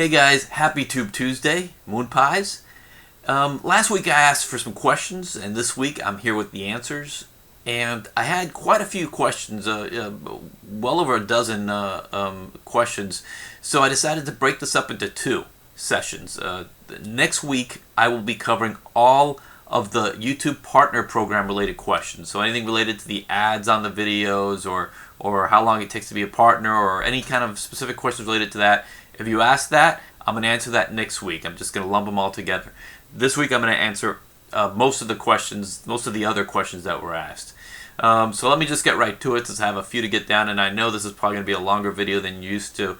Hey guys, happy Tube Tuesday, Moon Pies. Last week I asked for some questions, and this week I'm here with the answers. And I had quite a few questions, well over a dozen questions. So I decided to break this up into two sessions. Next week I will be covering all of the YouTube Partner Program related questions. So anything related to the ads on the videos, or how long it takes to be a partner, or any kind of specific questions related to that. If you ask that, I'm going to answer that next week. I'm just going to lump them all together. This week I'm going to answer most of the other questions that were asked. So let me just get right to it, since I have a few to get down, and I know this is probably going to be a longer video than you used to.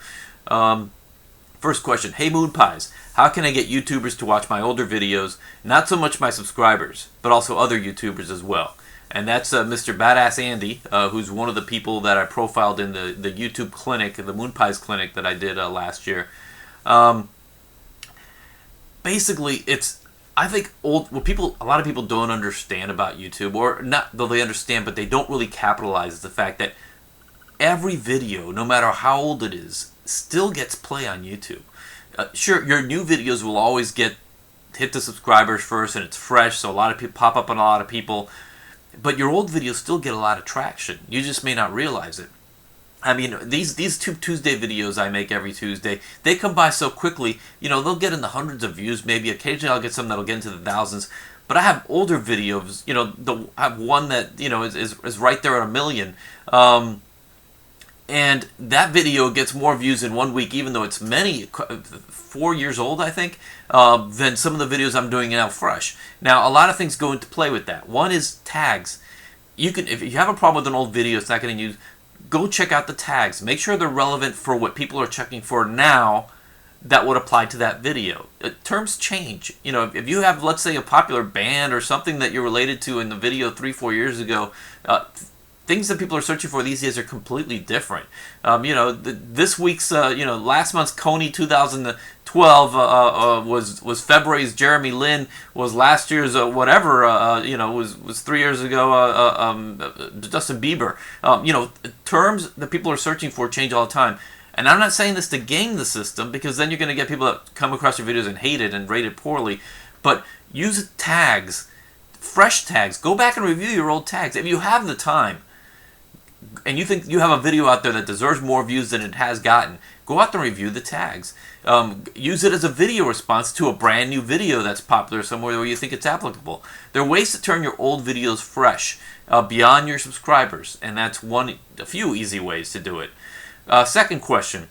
First question: Hey Moon Pies, how can I get YouTubers to watch my older videos? Not so much my subscribers, but also other YouTubers as well. And that's Mr. Badass Andy, who's one of the people that I profiled in the YouTube clinic, the Moon Pies clinic that I did last year. Basically, I think a lot of people don't understand about YouTube, or not though they understand, but they don't really capitalize the fact that every video, no matter how old it is, still gets play on YouTube. Sure, your new videos will always hit the subscribers first, and it's fresh, so a lot of people pop up on a lot of people. But your old videos still get a lot of traction. You just may not realize it. I mean, these Tube Tuesday videos I make every Tuesday, they come by so quickly. You know, they'll get in the hundreds of views. Maybe occasionally I'll get some that'll get into the thousands. But I have older videos. You know, I have one that is right there at 1 million. And that video gets more views in 1 week, even though it's 4 years old, I think, than some of the videos I'm doing now fresh. Now, a lot of things go into play with that. One is tags. If you have a problem with an old video, it's not getting used, go check out the tags. Make sure they're relevant for what people are checking for now that would apply to that video. Terms change. You know, if you have, let's say, a popular band or something that you're related to in the video 3-4 years ago, things that people are searching for these days are completely different. This week's, last month's Coney 2012 was February's Jeremy Lin, was last year's was 3 years ago Justin Bieber. Terms that people are searching for change all the time. And I'm not saying this to game the system, because then you're going to get people that come across your videos and hate it and rate it poorly. But use tags, fresh tags. Go back and review your old tags if you have the time. And you think you have a video out there that deserves more views than it has gotten, go out and review the tags. Use it as a video response to a brand new video that's popular somewhere where you think it's applicable. There are ways to turn your old videos fresh beyond your subscribers, and that's a few easy ways to do it. Second question.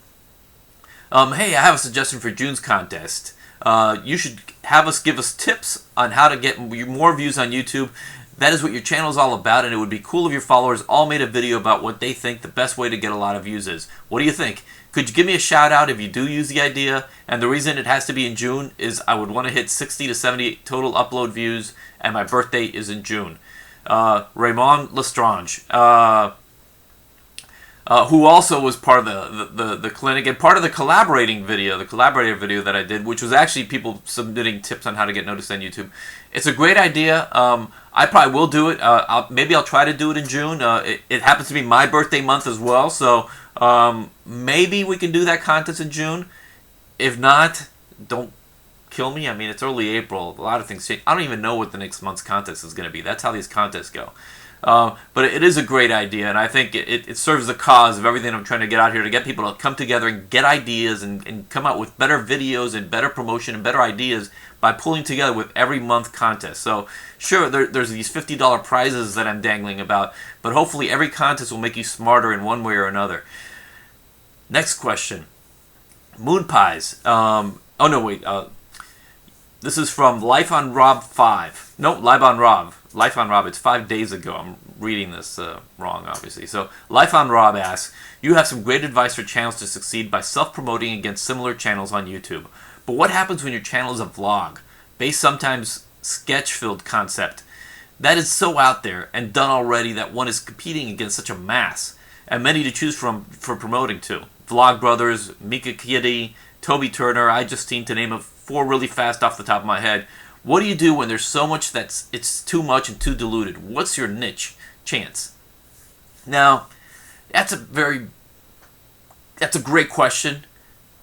Hey, I have a suggestion for June's contest. You should give us tips on how to get more views on YouTube. That is what your channel is all about, and it would be cool if your followers all made a video about what they think the best way to get a lot of views is. What do you think? Could you give me a shout out if you do use the idea? And the reason it has to be in June is I would want to hit 60 to 70 total upload views, and my birthday is in June. Raymond Lestrange, who also was part of the clinic and part of the collaborator video that I did, which was actually people submitting tips on how to get noticed on YouTube. It's a great idea. I probably will do it. Maybe I'll try to do it in June. It happens to be my birthday month as well, so maybe we can do that contest in June. If not, don't kill me. I mean, it's early April. A lot of things change. I don't even know what the next month's contest is going to be. That's how these contests go. But it is a great idea, and I think it serves the cause of everything I'm trying to get out here, to get people to come together and get ideas and come out with better videos and better promotion and better ideas by pulling together with every month contest. So sure, there's these $50 prizes that I'm dangling about, but hopefully every contest will make you smarter in one way or another. Next question. Moon Pies. This is from Life on Rob 5. No, Live on Rob. Life on Rob, it's 5 days ago. I'm reading this wrong, obviously. So, Life on Rob asks, you have some great advice for channels to succeed by self-promoting against similar channels on YouTube. But what happens when your channel is a vlog, based sometimes sketch-filled concept? That is so out there and done already that one is competing against such a mass, and many to choose from for promoting to. Vlogbrothers, Mika Kitty, Toby Turner, iJustine, to name 4 really fast off the top of my head. What do you do when there's so much it's too much and too diluted? What's your niche chance? Now, that's a great question.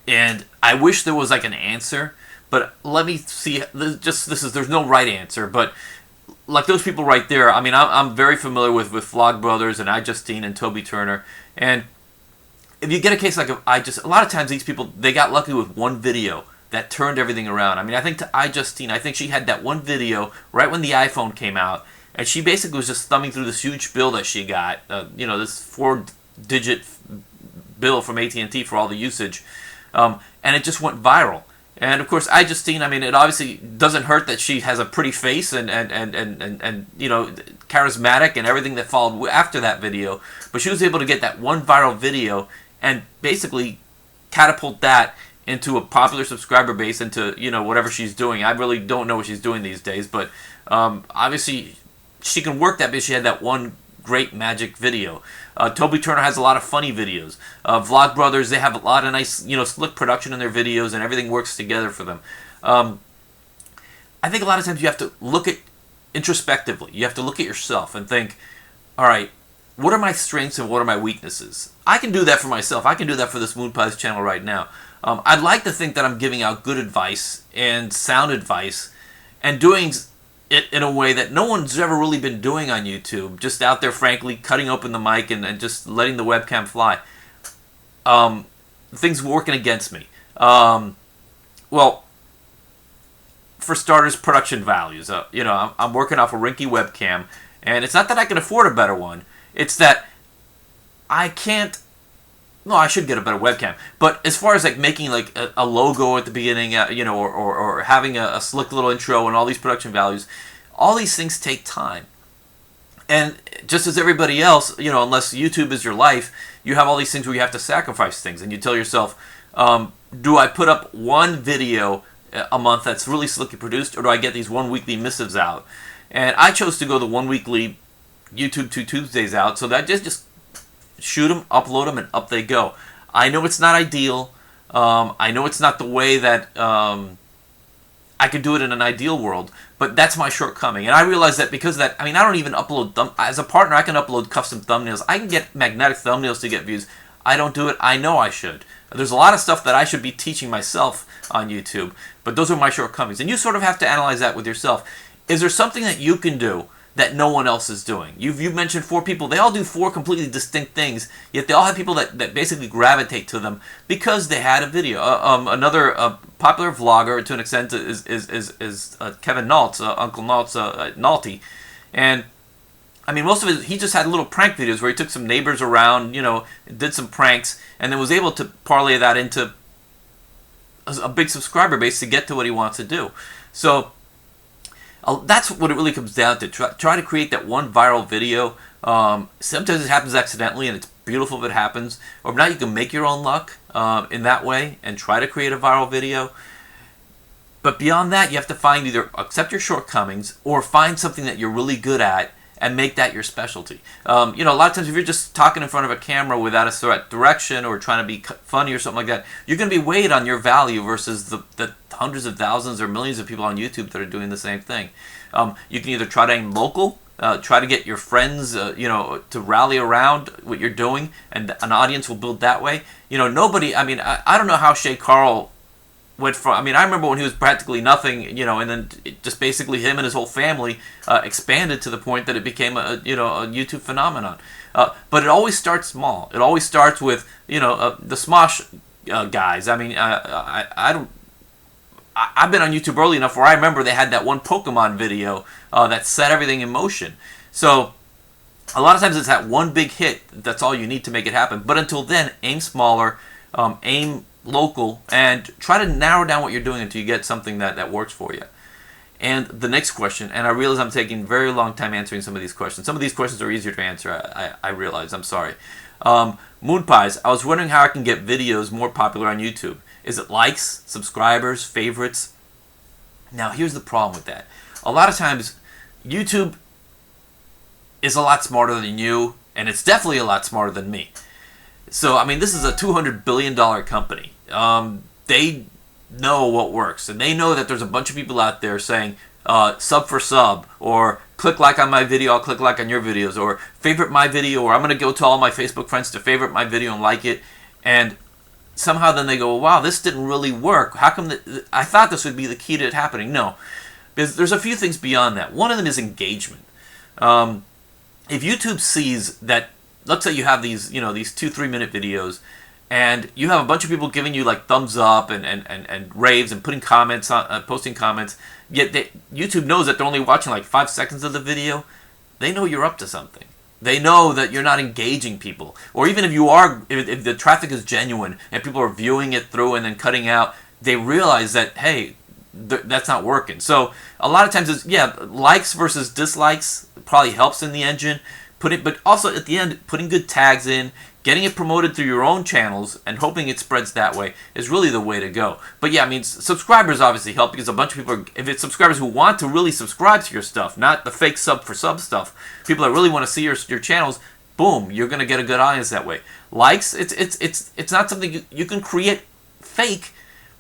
And I wish there was like an answer, but let me see. There's no right answer, but like those people right there, I mean, I'm very familiar with Vlog Brothers and iJustine and Toby Turner. And if you get a case like a lot of times these people, they got lucky with one video that turned everything around. I mean, I think to iJustine, I think she had that one video right when the iPhone came out, and she basically was just thumbing through this huge bill that she got, this 4-digit bill from AT&T for all the usage, and it just went viral. And of course, iJustine, I mean, it obviously doesn't hurt that she has a pretty face and charismatic and everything that followed after that video. But she was able to get that one viral video and basically catapult that into a popular subscriber base, into whatever she's doing. I really don't know what she's doing these days, but obviously she can work that because she had that one great magic video. Toby Turner has a lot of funny videos. Vlog Brothers, they have a lot of nice, slick production in their videos, and everything works together for them. I think a lot of times you have to look at introspectively. You have to look at yourself and think, all right, what are my strengths and what are my weaknesses? I can do that for myself. I can do that for this Moon Pies channel right now. I'd like to think that I'm giving out good advice and sound advice and doing it in a way that no one's ever really been doing on YouTube, just out there frankly cutting open the mic and just letting the webcam fly. Things working against me. Well, for starters, production values. I'm working off a rinky webcam, and it's not that I can afford a better one. It's that I can't. No, I should get a better webcam. But as far as like making like a logo at the beginning, or having a slick little intro and all these production values, all these things take time. And just as everybody else, unless YouTube is your life, you have all these things where you have to sacrifice things. And you tell yourself, do I put up one video a month that's really slickly produced, or do I get these one weekly missives out? And I chose to go the one weekly YouTube 2 Tuesdays out, so that just shoot them, upload them, and up they go. I know it's not ideal. I know it's not the way that I could do it in an ideal world, but that's my shortcoming. And I realize that because of that, I don't even upload as a partner, I can upload custom thumbnails. I can get magnetic thumbnails to get views. I don't do it. I know I should. There's a lot of stuff that I should be teaching myself on YouTube, but those are my shortcomings. And you sort of have to analyze that with yourself. Is there something that you can do that no one else is doing? You've mentioned 4 people. They all do 4 completely distinct things, yet they all have people that basically gravitate to them because they had a video. Another popular vlogger, to an extent, is Kevin Nault's, Uncle Nault's, Naughty. And, most of it, he just had little prank videos where he took some neighbors around, did some pranks, and then was able to parlay that into a big subscriber base to get to what he wants to do. So that's what it really comes down to. Try to create that one viral video. Sometimes it happens accidentally, and it's beautiful if it happens. Or if not, you can make your own luck in that way and try to create a viral video. But beyond that, you have to either accept your shortcomings or find something that you're really good at and make that your specialty. A lot of times if you're just talking in front of a camera without a certain direction or trying to be funny or something like that, you're going to be weighed on your value versus the hundreds of thousands or millions of people on YouTube that are doing the same thing. You can either try to aim local, try to get your friends, to rally around what you're doing, and an audience will build that way. Nobody, I don't know how Shay Carl went from, I remember when he was practically nothing, and then just basically him and his whole family expanded to the point that it became a YouTube phenomenon. But it always starts small. It always starts with, the Smosh guys. I've been on YouTube early enough where I remember they had that one Pokemon video that set everything in motion. So a lot of times it's that one big hit. That's all you need to make it happen. But until then, aim smaller, aim local, and try to narrow down what you're doing until you get something that works for you. And the next question, and I realize I'm taking a very long time answering some of these questions. Some of these questions are easier to answer, I realize. I'm sorry. Moon Pies, I was wondering how I can get videos more popular on YouTube. Is it likes, subscribers, favorites? Now, here's the problem with that. A lot of times, YouTube is a lot smarter than you, and it's definitely a lot smarter than me. So, this is a $200 billion company. They know what works, and they know that there's a bunch of people out there saying sub for sub, or click like on my video, I'll click like on your videos, or favorite my video, or I'm going to go to all my Facebook friends to favorite my video and like it. And somehow then they go, wow, this didn't really work. How come I thought this would be the key to it happening? No, because there's a few things beyond that. One of them is engagement. If YouTube sees that, let's say you have these, these 2-3 minute videos, and you have a bunch of people giving you like thumbs up and raves and putting comments on, posting comments, yet YouTube knows that they're only watching like 5 seconds of the video, they know you're up to something. They know that you're not engaging people. Or even if you are, if the traffic is genuine and people are viewing it through and then cutting out, they realize that, hey, that's not working. So a lot of times it's, likes versus dislikes probably helps in the engine. But also at the end, putting good tags in, getting it promoted through your own channels and hoping it spreads that way is really the way to go. But yeah, I mean, subscribers obviously help because a bunch of people if it's subscribers who want to really subscribe to your stuff, not the fake sub for sub stuff, people that really want to see your channels, boom, you're going to get a good audience that way. Likes, it's not something you can create fake,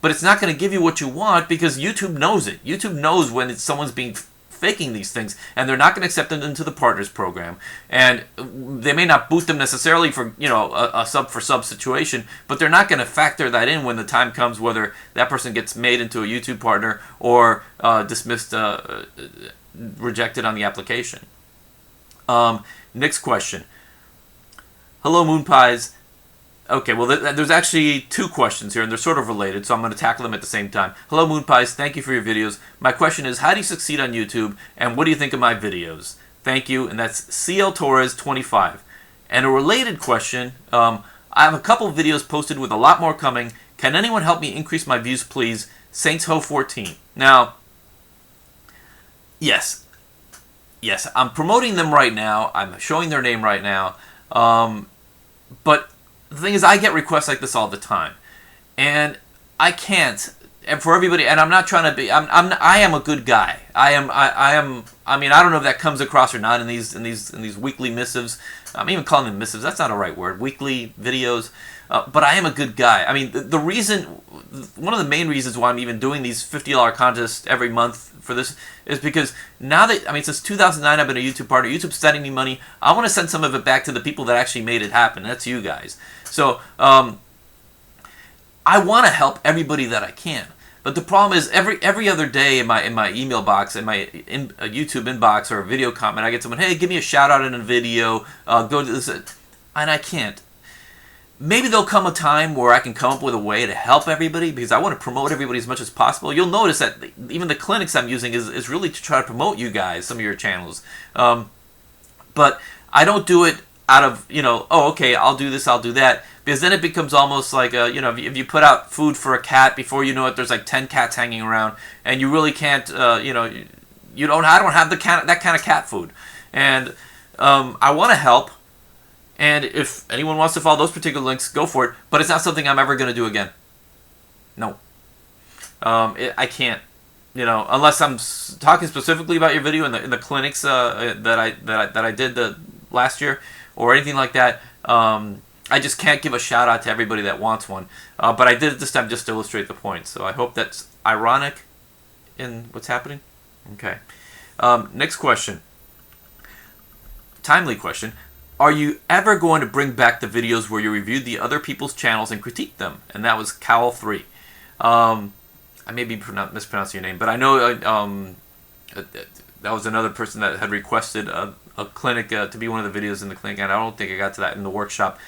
but it's not going to give you what you want because YouTube knows it. YouTube knows when someone's being faking these things, and they're not going to accept them into the partners program, and they may not boot them necessarily for a sub for sub situation, but they're not going to factor that in when the time comes, whether that person gets made into a YouTube partner or dismissed, rejected on the application. Next question. Hello, Moon Pies. Okay, well, there's actually 2 questions here, and they're sort of related, so I'm going to tackle them at the same time. Hello, Moon Pies. Thank you for your videos. My question is, how do you succeed on YouTube, and what do you think of my videos? Thank you, and that's CL Torres 25. And a related question, I have a couple videos posted with a lot more coming. Can anyone help me increase my views, please? Saints Ho 14. Now, yes, I'm promoting them right now. I'm showing their name right now, but the thing is, I get requests like this all the time, and I can't. And for everybody, and I'm not trying to be. I am a good guy. I am. I mean, I don't know if that comes across or not in these weekly missives. I'm even calling them missives. That's not a right word. Weekly videos. But I am a good guy. I mean, the reason, one of the main reasons why I'm even doing these $50 contests every month for this is because now that, since 2009 I've been a YouTube partner, YouTube's sending me money, I want to send some of it back to the people that actually made it happen. That's you guys. So, I want to help everybody that I can. But the problem is every other day in my email box, in my YouTube inbox or a video comment, I get someone, hey, give me a shout out in a video, go to this, and I can't. Maybe there'll come a time where I can come up with a way to help everybody because I want to promote everybody as much as possible. You'll notice that even the clinics I'm using is really to try to promote you guys, some of your channels. But I don't do it out of, oh, okay, I'll do this, I'll do that. Because then it becomes almost like, if you put out food for a cat, before you know it, there's like 10 cats hanging around. And you really can't, I don't have that kind of cat food. And I want to help. And if anyone wants to follow those particular links, go for it. But it's not something I'm ever going to do again. No. I can't. Unless I'm talking specifically about your video in the clinics that I did last year or anything like that. I just can't give a shout out to everybody that wants one. But I did it this time just to illustrate the point. So I hope that's ironic in what's happening. Okay. Next question. Timely question. Are you ever going to bring back the videos where you reviewed the other people's channels and critiqued them? And that was Cowl3. I may be mispronouncing your name, but I know that was another person that had requested a clinic to be one of the videos in the clinic, and I don't think I got to that in the workshop.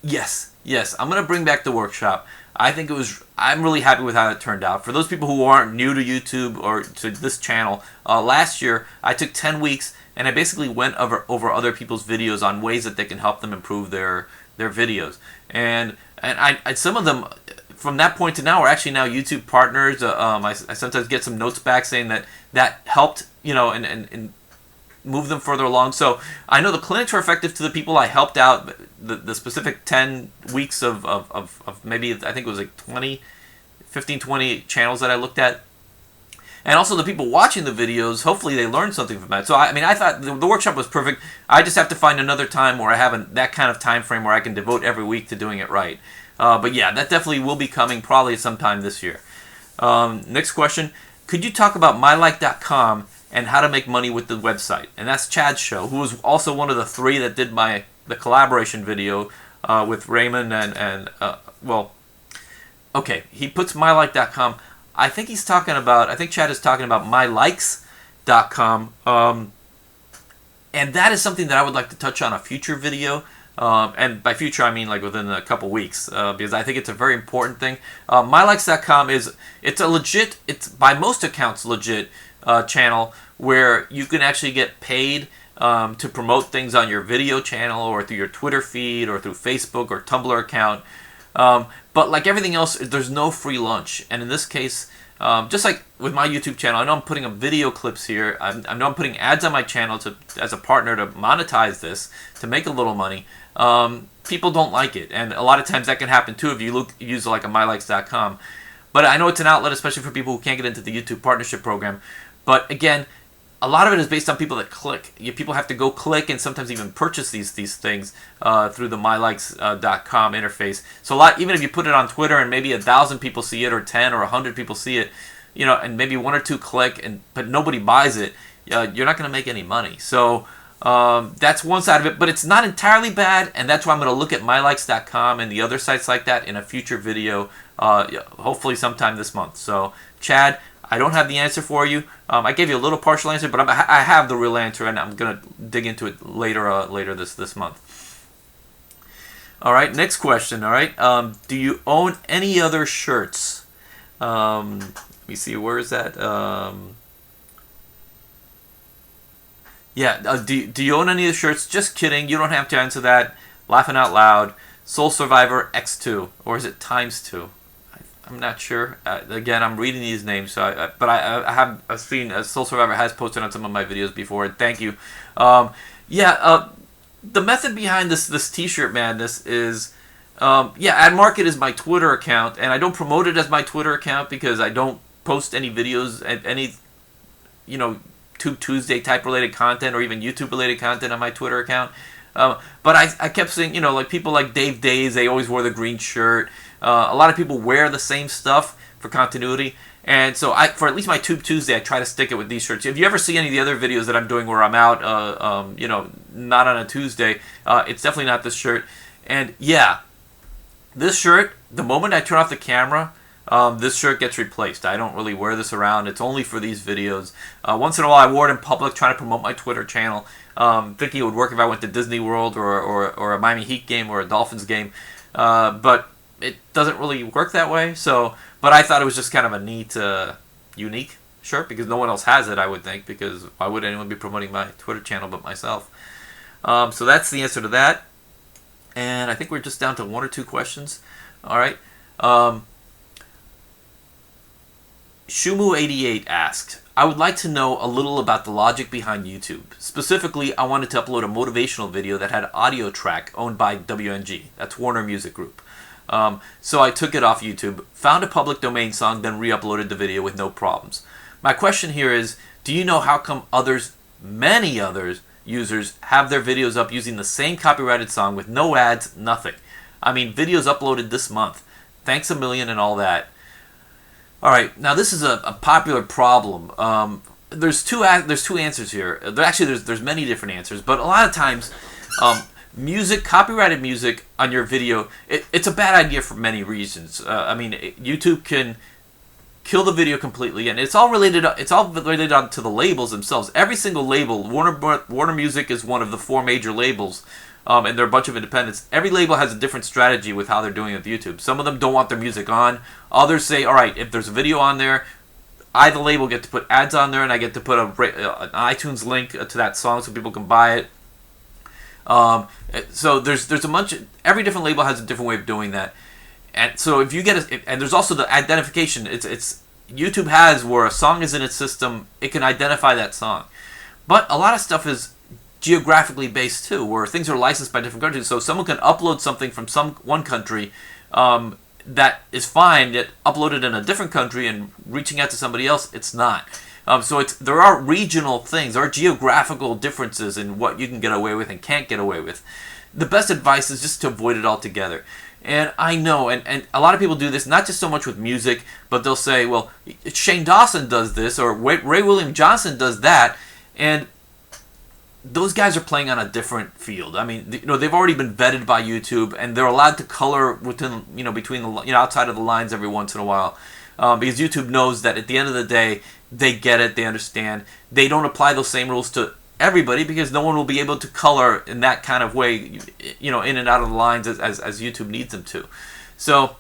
Yes, I'm going to bring back the workshop. I'm really happy with how it turned out. For those people who aren't new to YouTube or to this channel, last year I took 10 weeks and I basically went over other people's videos on ways that they can help them improve their videos. And I some of them, from that point to now, are actually now YouTube partners. I sometimes get some notes back saying that helped, and move them further along. So I know the clinics were effective to the people I helped out. The specific 10 weeks of maybe, I think it was like 15, 20 channels that I looked at. And also the people watching the videos, hopefully they learned something from that. So I thought the workshop was perfect. I just have to find another time where I have that kind of time frame where I can devote every week to doing it right. But yeah, that definitely will be coming probably sometime this year. Next question. Could you talk about mylike.com and how to make money with the website? And that's Chad's show, who was also one of the 3 that did the collaboration video with Raymond and well, okay, he puts mylike.com. I think he's talking about, I think Chad is talking about mylikes.com. And that is something that I would like to touch on a future video. And by future, I mean like within a couple weeks, because I think it's a very important thing. Mylikes.com it's a legit, it's by most accounts legit channel where you can actually get paid to promote things on your video channel or through your Twitter feed or through Facebook or Tumblr account. But like everything else, there's no free lunch. And in this case, just like with my YouTube channel, I know I'm putting up video clips here. I know I'm putting ads on my channel as a partner to monetize this, to make a little money. People don't like it. And a lot of times that can happen too if you use like a mylikes.com. But I know it's an outlet, especially for people who can't get into the YouTube partnership program. But again, a lot of it is based on people that click. People have to go click and sometimes even purchase these things through the mylikes.com interface. So even if you put it on Twitter and maybe 1,000 people see it, or 10 or 100 people see it, and maybe 1 or 2 click, but nobody buys it, you're not going to make any money. So that's one side of it, but it's not entirely bad, and that's why I'm going to look at mylikes.com and the other sites like that in a future video, hopefully sometime this month. So, Chad, I don't have the answer for you. I gave you a little partial answer, but I have the real answer, and I'm going to dig into it later this month. All right, next question. All right, do you own any other shirts? Let me see, where is that? Yeah, do you own any of the shirts? Just kidding. You don't have to answer that. Laughing out loud. Soul Survivor X2, or is it times 2? I'm not sure. Again, I'm reading these names, so I've seen Soul Survivor has posted on some of my videos before. Thank you. The method behind this T-shirt madness is, AdMarket is my Twitter account, and I don't promote it as my Twitter account because I don't post any videos, any, Tube Tuesday type related content or even YouTube related content on my Twitter account. But I kept seeing, like people like Dave Days, they always wore the green shirt. A lot of people wear the same stuff for continuity. And so for at least my Tube Tuesday, I try to stick it with these shirts. If you ever see any of the other videos that I'm doing where I'm out, not on a Tuesday, it's definitely not this shirt. And yeah, this shirt, the moment I turn off the camera, this shirt gets replaced. I don't really wear this around. It's only for these videos. Once in a while, I wore it in public trying to promote my Twitter channel, thinking it would work if I went to Disney World or a Miami Heat game or a Dolphins game. But it doesn't really work that way. But I thought it was just kind of a neat, unique shirt because no one else has it, I would think, because why would anyone be promoting my Twitter channel but myself? So that's the answer to that. And I think we're just down to 1 or 2 questions. All right. Shumu88 asked, I would like to know a little about the logic behind YouTube. Specifically, I wanted to upload a motivational video that had audio track owned by WNG. That's Warner Music Group. So I took it off YouTube, found a public domain song, then re-uploaded the video with no problems. My question here is, do you know how come many others users have their videos up using the same copyrighted song with no ads, nothing? I mean, videos uploaded this month. Thanks a million and all that. All right, now this is a popular problem. There's two answers here. Actually, there's many different answers, but a lot of times, copyrighted music on your video, it's a bad idea for many reasons. YouTube can kill the video completely, and it's all related on to the labels themselves. Every single label, Warner Music is one of the 4 major labels. And there are a bunch of independents. Every label has a different strategy with how they're doing it with YouTube. Some of them don't want their music on. Others say, all right, if there's a video on there, I, the label, get to put ads on there, and I get to put an iTunes link to that song so people can buy it. So there's a bunch. Every different label has a different way of doing that. And so if you get and there's also the identification. It's YouTube has where a song is in its system, it can identify that song. But a lot of stuff is geographically based too, where things are licensed by different countries. So someone can upload something from one country that is fine, yet uploaded in a different country and reaching out to somebody else, it's not. So there are regional things, there are geographical differences in what you can get away with and can't get away with. The best advice is just to avoid it altogether. And I know, and a lot of people do this, not just so much with music, but they'll say, well, Shane Dawson does this, or Ray William Johnson does that, and those guys are playing on a different field. I mean, they've already been vetted by YouTube, and they're allowed to color within, between the, outside of the lines every once in a while, because YouTube knows that at the end of the day, they get it, they understand. They don't apply those same rules to everybody because no one will be able to color in that kind of way, in and out of the lines as YouTube needs them to. So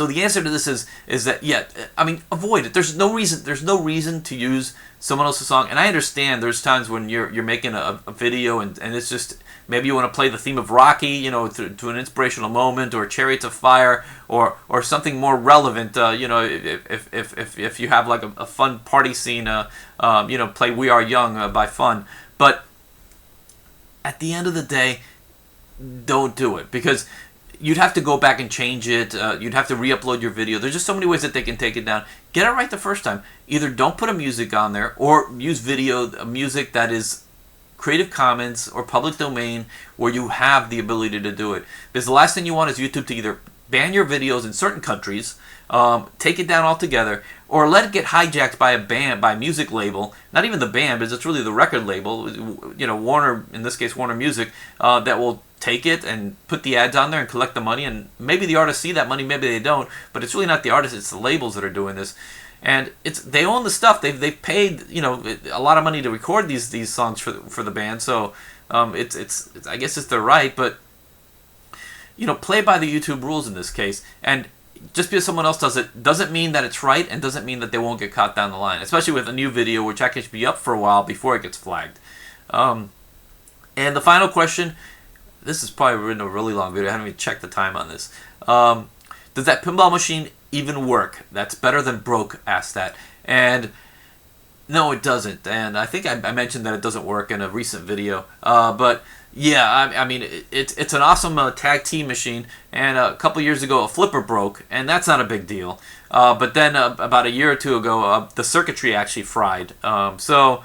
the answer to this is that, yeah, I mean, avoid it. There's no reason to use someone else's song. And I understand there's times when you're making a video and it's just, maybe you want to play the theme of Rocky, to an inspirational moment, or Chariots of Fire, or something more relevant. If you have like a fun party scene, play We Are Young by Fun. But at the end of the day, don't do it, because you'd have to go back and change it. You'd have to re-upload your video. There's just so many ways that they can take it down. Get it right the first time. Either don't put a music on there, or use music that is Creative Commons or public domain, where you have the ability to do it. Because the last thing you want is YouTube to either ban your videos in certain countries, take it down altogether, or let it get hijacked by a music label. Not even the band, because it's really the record label, Warner, in this case Warner Music, that will take it and put the ads on there and collect the money. And maybe the artists see that money, maybe they don't, but it's really not the artists, it's the labels that are doing this. And they own the stuff. They've paid a lot of money to record these songs for the band. So it's I guess it's their right, but play by the YouTube rules in this case. And just because someone else does it doesn't mean that it's right, and doesn't mean that they won't get caught down the line, especially with a new video, which actually should be up for a while before it gets flagged. And the final question, this is probably a really long video. I haven't even checked the time on this. Does that pinball machine even work? That's better than broke, asked that. And no, it doesn't. And I think I mentioned that it doesn't work in a recent video. But yeah, I mean, it's an awesome tag team machine. And a couple years ago, a flipper broke, and that's not a big deal. But then about a year or two ago, the circuitry actually fried. So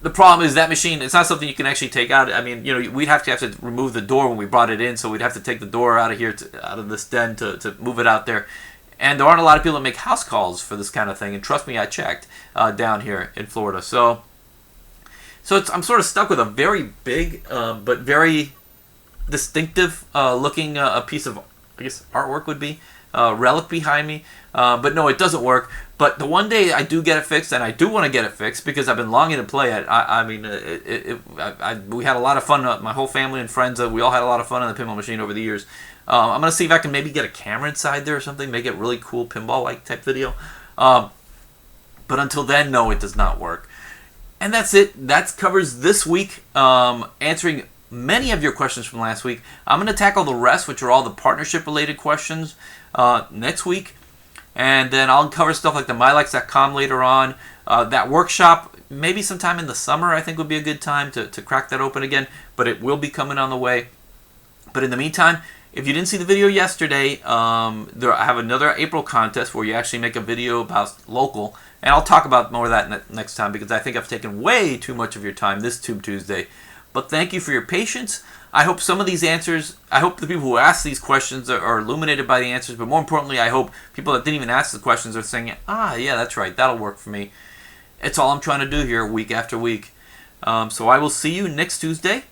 the problem is that machine, it's not something you can actually take out. I mean, we'd have to remove the door when we brought it in, so we'd have to take the door out of here, out of this den to move it out there. And there aren't a lot of people that make house calls for this kind of thing. And trust me, I checked down here in Florida. So I'm sort of stuck with a very big but very distinctive looking a piece of, I guess, artwork would be, relic behind me. But no, it doesn't work. But the one day I do get it fixed, and I do want to get it fixed because I've been longing to play it. We had a lot of fun. My whole family and friends, we all had a lot of fun on the pinball machine over the years. I'm going to see if I can maybe get a camera inside there or something, make it really cool pinball-like type video. But until then, no, it does not work. And that's it. That covers this week, answering many of your questions from last week. I'm going to tackle the rest, which are all the partnership-related questions, next week. And then I'll cover stuff like the mylikes.com later on. That workshop, maybe sometime in the summer, I think would be a good time to crack that open again. But it will be coming on the way. But in the meantime, if you didn't see the video yesterday, I have another April contest where you actually make a video about local. And I'll talk about more of that next time, because I think I've taken way too much of your time this Tube Tuesday. But thank you for your patience. I hope some of these answers, I hope the people who ask these questions are illuminated by the answers. But more importantly, I hope people that didn't even ask the questions are saying, yeah, that's right, that'll work for me. It's all I'm trying to do here week after week. So I will see you next Tuesday.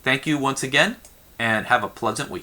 Thank you once again, and have a pleasant week.